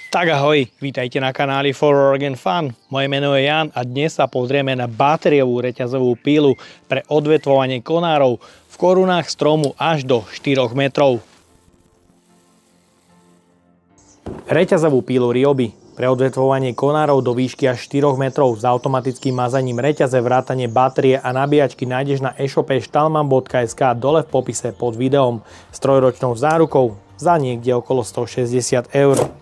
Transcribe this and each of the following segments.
Tak ahoj, vítajte na kanáli For Organ Fun. Moje meno je Jan a dnes sa pozrieme na batériovú reťazovú pílu pre odvetvovanie konárov v korunách stromu až do 4 metrov. Reťazovú pílu Ryobi pre odvetvovanie konárov do výšky až 4 metrov s automatickým mazaním reťaze, vrátane batérie a nabíjačky nájdeš na e-shope stalman.sk dole v popise pod videom s 3-ročnou zárukou za niekde okolo 160 €.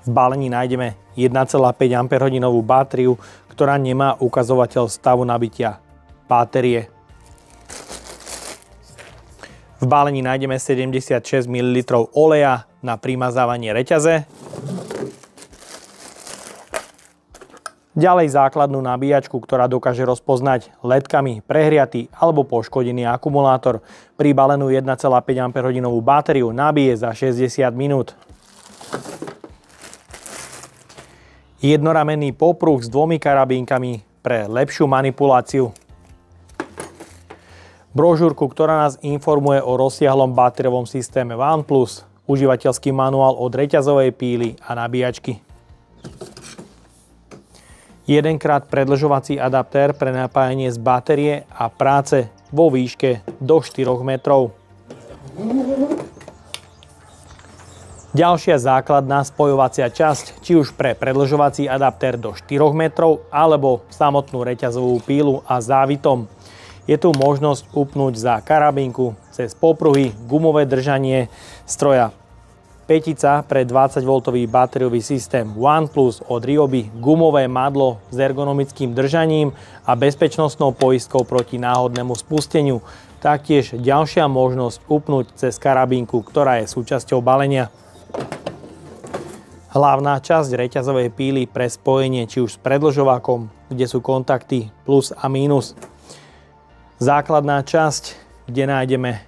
V balení nájdeme 1,5 Ah batériu, ktorá nemá ukazovateľ stavu nabitia batérie. V balení nájdeme 76 ml oleja na primazávanie reťaze. Ďalej základnú nabíjačku, ktorá dokáže rozpoznať ledkami prehriatý alebo poškodený akumulátor. Pribalenú 1,5 Ah batériu nabije za 60 minút. Jednoramenný popruh s 2 karabínkami pre lepšiu manipuláciu. Brožúrku, ktorá nás informuje o rozsiahlom batériovom systéme OnePlus, užívateľský manuál od reťazovej píly a nabíjačky. 1x predĺžovací adaptér pre napájanie z batérie a práce vo výške do 4 metrov. Ďalšia základná spojovacia časť, či už pre predĺžovací adaptér do 4 metrov alebo samotnú reťazovú pílu a závitom. Je tu možnosť upnúť za karabinku, cez popruhy, gumové držanie stroja. Petica pre 20V batériový systém OnePlus od Ryobi, gumové madlo s ergonomickým držaním a bezpečnostnou poistkou proti náhodnému spusteniu. Taktiež ďalšia možnosť upnúť cez karabinku, ktorá je súčasťou balenia. Hlavná časť reťazovej píly pre spojenie či už s predĺžovákom, kde sú kontakty plus a mínus. Základná časť, kde nájdeme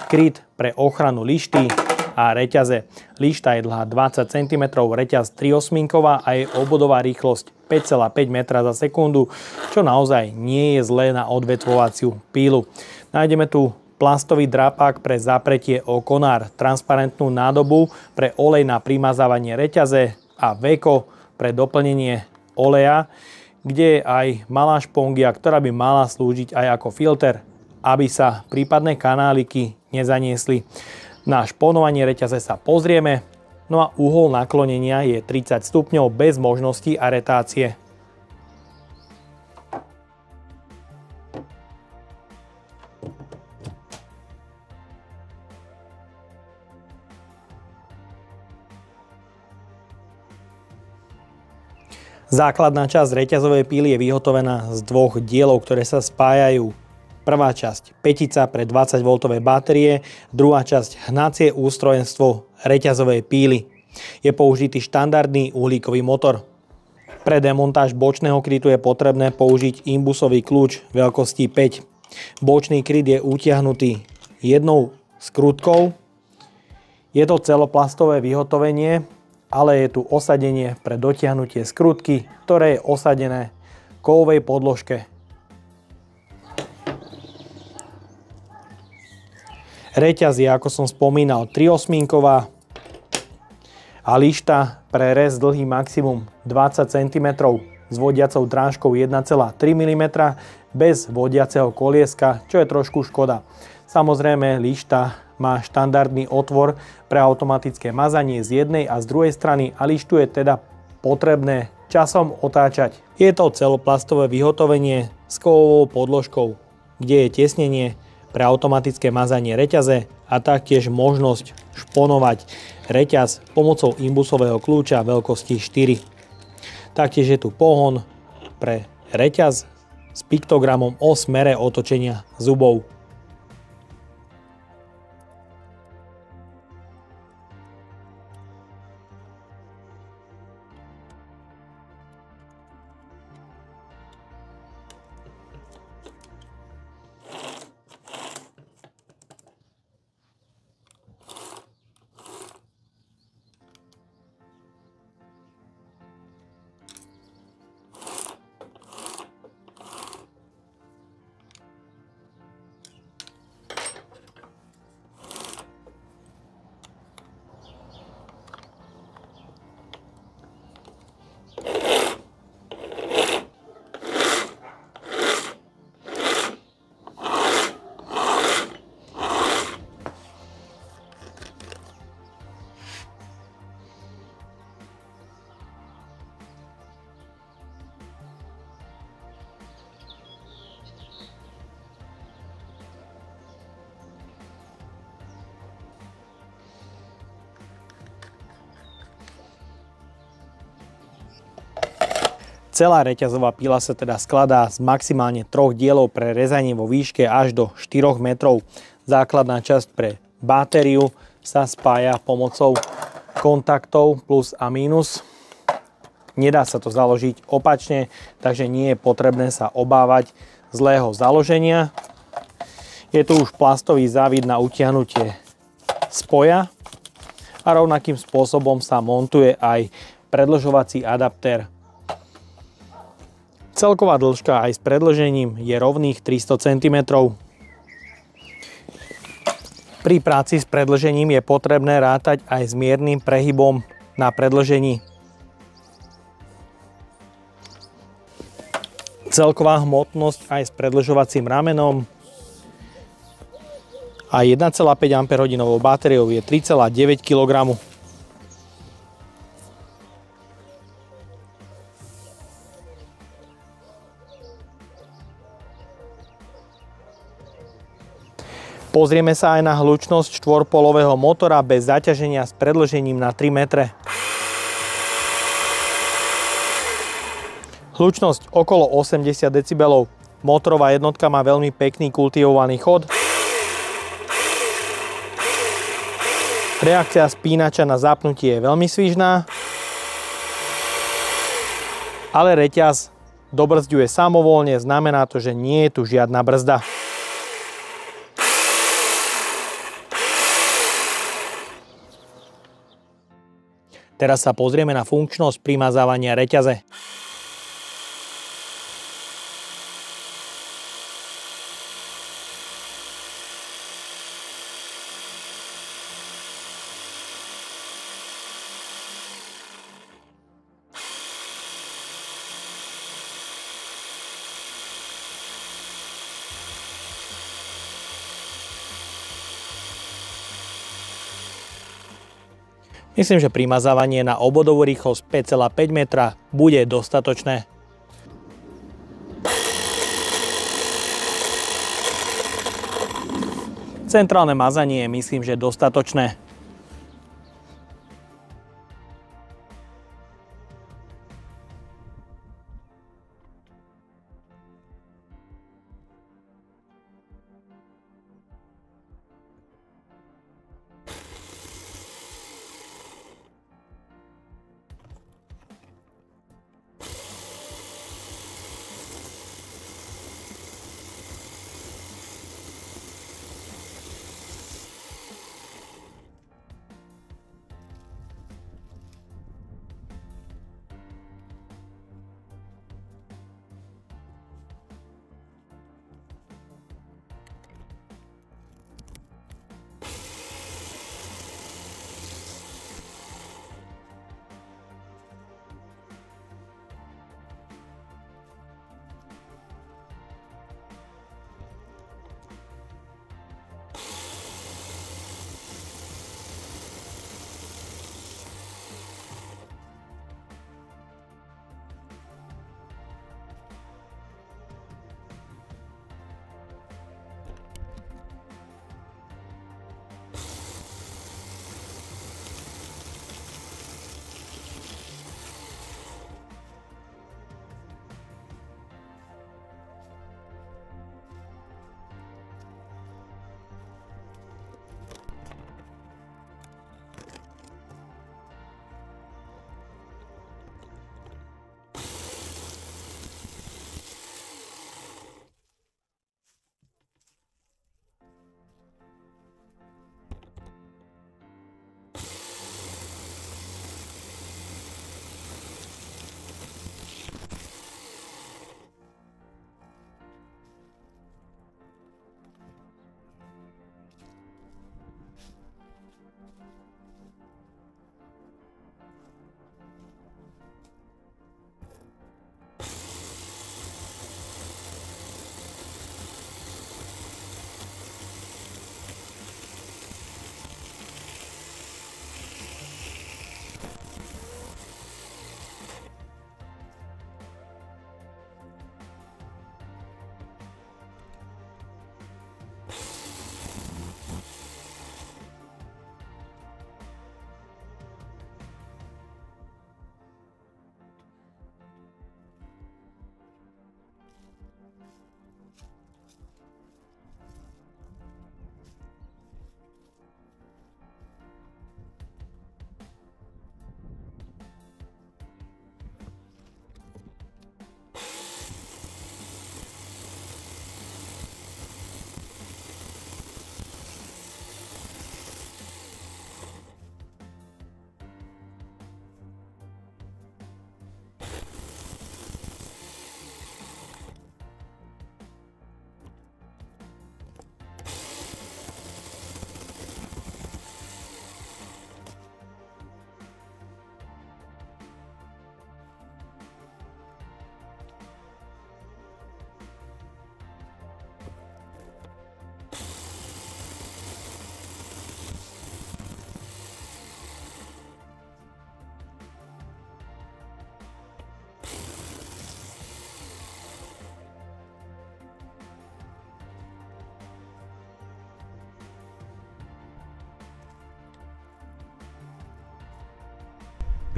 kryt pre ochranu lišty a reťaze. Lišta je dlhá 20 cm, reťaz 3/8 a jej obvodová rýchlosť 5,5 metra za sekundu, čo naozaj nie je zlé na odvetvovaciu pílu. Nájdeme tu plastový drapák pre zapretie o konár, transparentnú nádobu pre olej na primazávanie reťaze a veko pre doplnenie oleja, kde je aj malá špongia, ktorá by mala slúžiť aj ako filter, aby sa prípadné kanáliky nezaniesli. Na šponovanie reťaze sa pozrieme, no a uhol naklonenia je 30 stupňov bez možnosti aretácie. Základná časť reťazovej píly je vyhotovená z 2 dielov, ktoré sa spájajú. Prvá časť petica pre 20V batérie, druhá časť hnacie ústrojenstvo reťazovej píly. Je použitý štandardný uhlíkový motor. Pre demontáž bočného krytu je potrebné použiť imbusový kľúč veľkosti 5. Bočný kryt je utiahnutý jednou skrutkou. Je to celoplastové vyhotovenie, ale je tu osadenie pre dotiahnutie skrutky, ktoré je osadené v kovovej podložke. Reťaz je, ako som spomínal, 3/8 a lišta pre rez dlhý maximum 20 cm s vodiacou drážkou 1,3 mm bez vodiaceho kolieska, čo je trošku škoda. Samozrejme, lišta má štandardný otvor pre automatické mazanie z jednej a z druhej strany a lištu je teda potrebné časom otáčať. Je to celoplastové vyhotovenie s kovovou podložkou, kde je tiesnenie pre automatické mazanie reťaze a taktiež možnosť šponovať reťaz pomocou imbusového kľúča veľkosti 4. Taktiež je tu pohon pre reťaz s piktogramom o smere otočenia zubov. Celá reťazová pila sa teda skladá z maximálne 3 dielov pre rezanie vo výške až do 4 metrov. Základná časť pre batériu sa spája pomocou kontaktov plus a mínus. Nedá sa to založiť opačne, takže nie je potrebné sa obávať zlého založenia. Je tu už plastový závit na utiahnutie spoja a rovnakým spôsobom sa montuje aj predĺžovací adaptér. Celková dĺžka aj s predĺžením je rovných 300 cm. Pri práci s predĺžením je potrebné rátať aj s miernym prehybom na predĺžení. Celková hmotnosť aj s predĺžovacím ramenom a 1,5 Ah batériou je 3,9 kg. Pozrieme sa aj na hlučnosť štvorpolového motora bez zaťaženia s predĺžením na 3 metre. Hlučnosť okolo 80 decibelov. Motorová jednotka má veľmi pekný kultivovaný chod. Reakcia spínača na zapnutie je veľmi svižná. Ale reťaz dobrzďuje samovolne, znamená to, že nie je tu žiadna brzda. Teraz sa pozrieme na funkčnosť primazávania reťaze. Myslím, že primazávanie na obvodovú rýchlosť 5,5 metra bude dostatočné. Centrálne mazanie je, myslím, že dostatočné.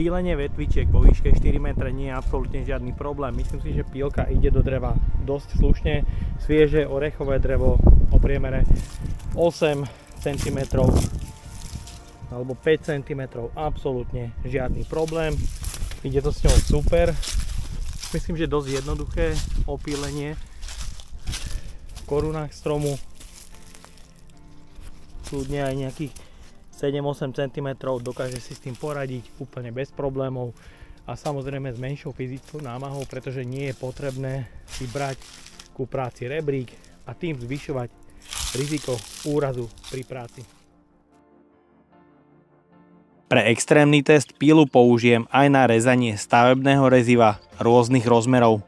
Pílenie vetvičiek vo výške 4 m nie je absolútne žiadny problém. Myslím si, že pílka ide do dreva dosť slušne. Svieže orechové drevo o priemere 8 cm alebo 5 cm, absolútne žiadny problém. Ide to s ňou super. Myslím, že dosť jednoduché opílenie v korunách stromu. Kľudne aj nejakých 7-8 cm dokáže si s tým poradiť úplne bez problémov. A samozrejme s menšou fyzickou námahou, pretože nie je potrebné si brať ku práci rebrík a tým zvyšovať riziko úrazu pri práci. Pre extrémny test pílu použijem aj na rezanie stavebného reziva rôznych rozmerov.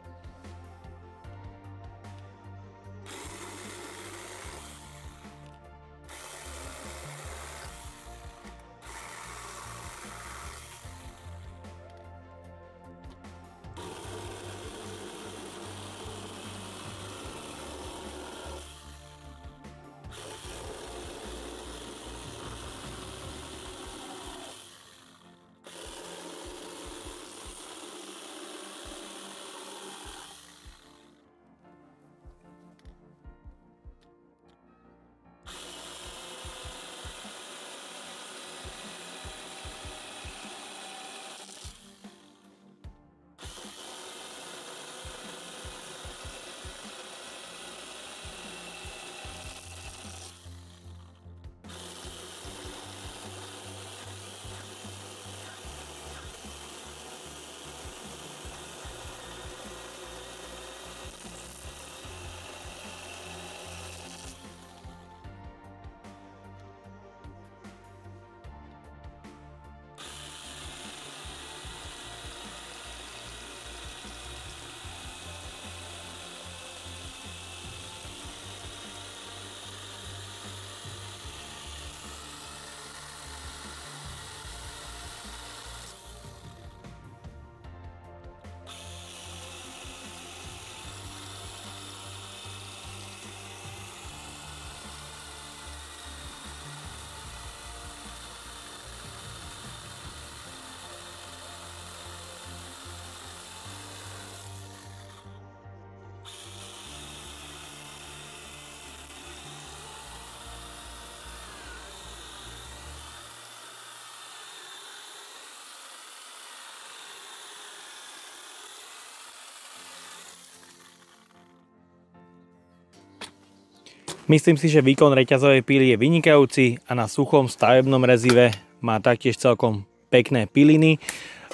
Myslím si, že výkon reťazovej píly je vynikajúci a na suchom stavebnom rezive má taktiež celkom pekné piliny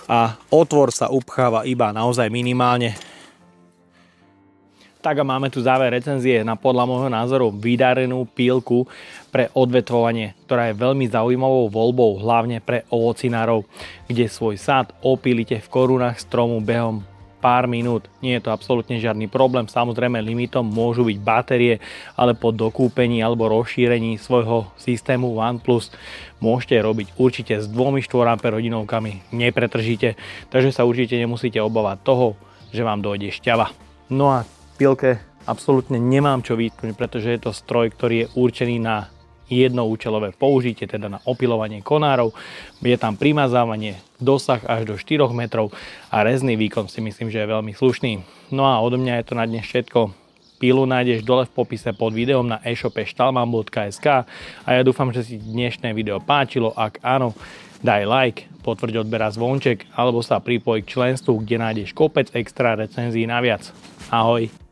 a otvor sa upcháva iba naozaj minimálne. Tak a máme tu záver recenzie na podľa môjho názoru vydarenú pílku pre odvetvovanie, ktorá je veľmi zaujímavou voľbou, hlavne pre ovocinárov, kde svoj sad opílite v korunách stromu behom pár minút. Nie je to absolútne žiadny problém. Samozrejme limitom môžu byť batérie, ale po dokúpení alebo rozšírení svojho systému OnePlus môžete robiť určite s 2 4Ah nepretržíte, takže sa určite nemusíte obávať toho, že vám dojde šťava. No a pílke absolútne nemám čo vytknúť, pretože je to stroj, ktorý je určený na jednoúčelové použitie, teda na opilovanie konárov. Je tam primazávanie, dosah až do 4 metrov a rezný výkon si myslím, že je veľmi slušný. No a odo mňa je to na dnes všetko. Pílu nájdeš dole v popise pod videom na e-shope stalman.sk a ja dúfam, že si dnešné video páčilo. Ak áno, daj like, potvrď odber a zvonček alebo sa pripoj k členstvu, kde nájdeš kopec extra recenzií naviac. Ahoj!